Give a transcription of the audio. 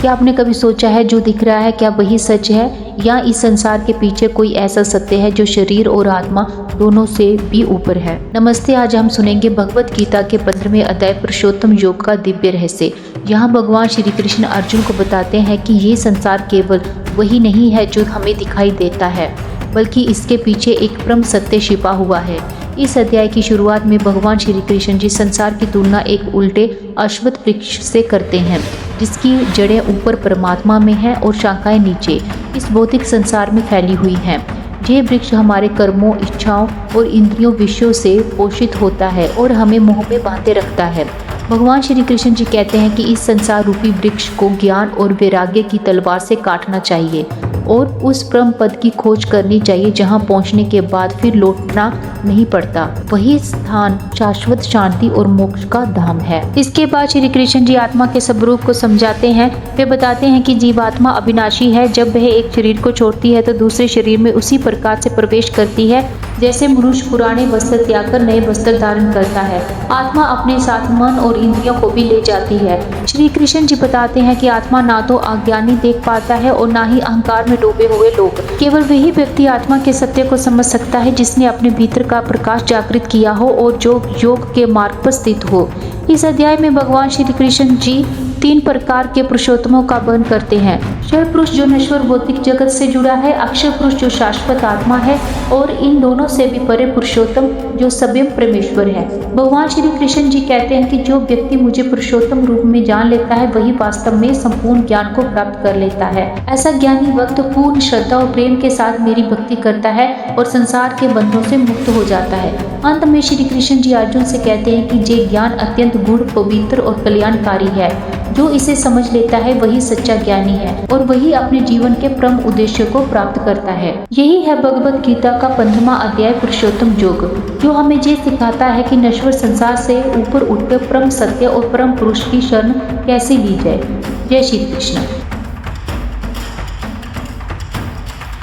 क्या आपने कभी सोचा है जो दिख रहा है क्या वही सच है, या इस संसार के पीछे कोई ऐसा सत्य है जो शरीर और आत्मा दोनों से भी ऊपर है। नमस्ते, आज हम सुनेंगे भगवत गीता के 15वें अध्याय पुरुषोत्तम योग का दिव्य रहस्य। यहाँ भगवान श्री कृष्ण अर्जुन को बताते हैं कि ये संसार केवल वही नहीं है जो हमें दिखाई देता है, बल्कि इसके पीछे एक परम सत्य छिपा हुआ है। इस अध्याय की शुरुआत में भगवान श्री कृष्ण जी संसार की तुलना एक उल्टे अश्वत्थ वृक्ष से करते हैं, जिसकी जड़ें ऊपर परमात्मा में हैं और शाखाएं नीचे इस भौतिक संसार में फैली हुई हैं। यह वृक्ष हमारे कर्मों, इच्छाओं और इंद्रियों विषयों से पोषित होता है और हमें मोह में बांधे रखता है। भगवान श्री कृष्ण जी कहते हैं कि इस संसार रूपी वृक्ष को ज्ञान और वैराग्य की तलवार से काटना चाहिए और उस परम पद की खोज करनी चाहिए जहां पहुंचने के बाद फिर लौटना नहीं पड़ता। वही स्थान शाश्वत शांति और मोक्ष का धाम है। इसके बाद श्री कृष्ण जी आत्मा के स्वरूप को समझाते हैं। वे बताते हैं कि जीवात्मा अविनाशी है। जब वह एक शरीर को छोड़ती है तो दूसरे शरीर में उसी प्रकार से प्रवेश करती है जैसे मनुष्य पुराने वस्त्र त्याग कर नए वस्त्र धारण करता है। आत्मा अपने साथ मन और इंद्रियों को भी ले जाती है। श्री कृष्ण जी बताते हैं कि आत्मा ना तो अज्ञानी देख पाता है और ना ही अहंकार में डूबे हुए लोग। केवल वही व्यक्ति आत्मा के सत्य को समझ सकता है जिसने अपने भीतर का प्रकाश जागृत किया हो और जो योग के मार्ग पर स्थित हो। इस अध्याय में भगवान श्री कृष्ण जी 3 प्रकार के पुरुषोत्तमों का वर्णन करते हैं। क्षर पुरुष जो नश्वर भौतिक जगत से जुड़ा है, अक्षर पुरुष जो शाश्वत आत्मा है और इन दोनों से भी परे पुरुषोत्तम जो स्वयं परमेश्वर है। भगवान श्री कृष्ण जी कहते हैं कि जो व्यक्ति मुझे पुरुषोत्तम रूप में जान लेता है वही वास्तव में संपूर्ण ज्ञान को प्राप्त कर लेता है। ऐसा ज्ञानी भक्त पूर्ण श्रद्धा और प्रेम के साथ मेरी भक्ति करता है और संसार के बंधनों से मुक्त हो जाता है। अंत में श्री कृष्ण जी अर्जुन से कहते हैं कि ये ज्ञान अत्यंत गुण, पवित्र और कल्याणकारी है। जो इसे समझ लेता है वही सच्चा ज्ञानी है और वही अपने जीवन के परम उद्देश्य को प्राप्त करता है। यही है भगवत गीता का 15वां अध्याय पुरुषोत्तम योग, जो हमें ये सिखाता है कि नश्वर संसार से ऊपर उठकर परम सत्य और परम पुरुष की शरण कैसे ली जाए। जय श्री कृष्ण।